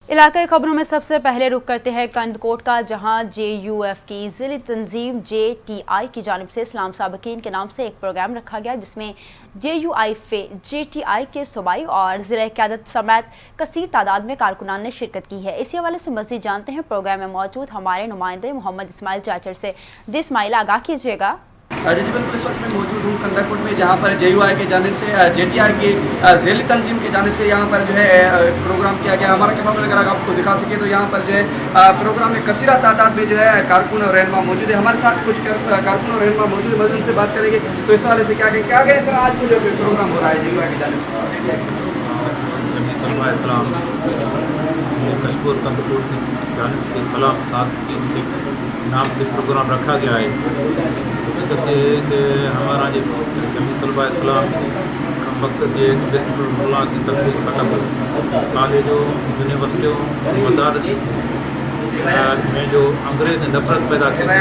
इलाकाई खबरों में सबसे पहले रुख करते हैं कंदकोट का, जहां JUF की ज़िली तंजीम JTI की जानिब से इस्लाम साबिकीन के नाम से एक प्रोग्राम रखा गया, जिसमें JUIF JTI के सूबाई और ज़िला क़यादत समेत कसीर तादाद में कारकुनान ने शिरकत की है। इसी हवाले से मज़ीद जानते हैं प्रोग्राम में मौजूद हमारे नुमाइंदे मोहम्मद इस्माइल चाचर से। जी इस्माइल, आगाह कीजिएगा। जी बिल्कुल, इस वक्त मैं मौजूद हूँ कंदकोट में, जहाँ पर JUI की जानिब से JTI की ज़िली तंजीम की जानिब से यहाँ पर जो है प्रोग्राम किया गया। हमारा कैमरा अगर आपको दिखा सके तो यहाँ पर जो है प्रोग्राम में कसीरा तादाद में जो है कारकुन और रहनुमा मौजूद है। हमारे साथ कुछ कारकुन और रहनुमा मौजूद है, उनसे बात करेंगे। तो इस वाले से क्या कहें सर, आज जो प्रोग्राम हो रहा है JUI की जानिब से? कशकोर कंदकोट की जानिब से सलाम साथ के नाम से प्रोग्राम रखा गया है। हकीकत ये है कि हमारा जो जमीयत तलबा इस्लाम का मकसद ये है कि बिस्मिल्लाह की तफसील ख़त्म हो। कॉलेजों, यूनिवर्सिटियों, मदारस में जो अंग्रेज़ ने नफरत पैदा की थी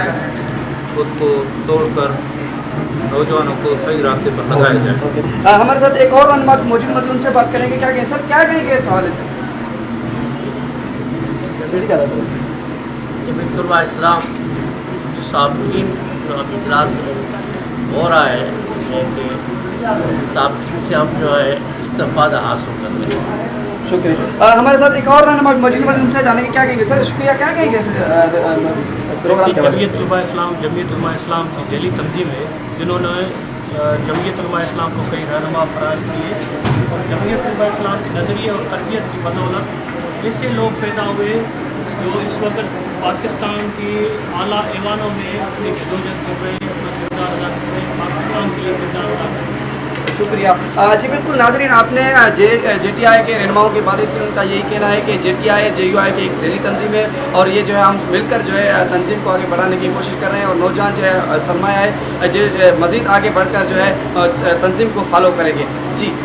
उसको तोड़कर नौजवानों को सही रास्ते पर लगाया जाए। हमारे साथ एक और मौजूद मतलब उनसे बात करेंगे। क्या कहें सर, क्या कहेंगे इस हवाले से? जमीयत तलबा इस्लाम साबिकीन जो अब इजलास हो रहा है, कि साबिकीन से हम जो है इस्तिफादा हासिल कर रहे हैं। शुक्रिया। हमारे साथ एक और मौजूद उनसे जानेंगे। क्या कहेंगे सर? शुक्रिया। क्या कहेंगे प्रोग्राम के बारे में? जमीयत उलमा इस्लाम की ज़िली तंजीम है, जिन्होंने जमीयत उलमा इस्लाम को कई रहनुमा फराहम किए और जमीयत उलमा इस्लाम के नज़रिए और तरबियत की बदौलत इससे लोग पैदा हुए जो इस वक्त पाकिस्तान की आला ऐवानों में अपनी जदोजहद कर रहे हैं, अपना किरदार अदा कर रहे हैं, पाकिस्तान के लिए किरदार अदा कर रहे हैं। शुक्रिया। जी बिल्कुल नाज़रीन, आपने JTI के रहनुमाओं के बारे से उनका यही कहना है कि JTI JUI की एक ज़िली तंजीम है और ये जो है हम मिलकर जो है तंजीम को आगे बढ़ाने की कोशिश कर रहे हैं और नौजवान जो है सरमाया है, मज़ीद आगे बढ़कर जो है तंजीम को फॉलो करेंगे। जी।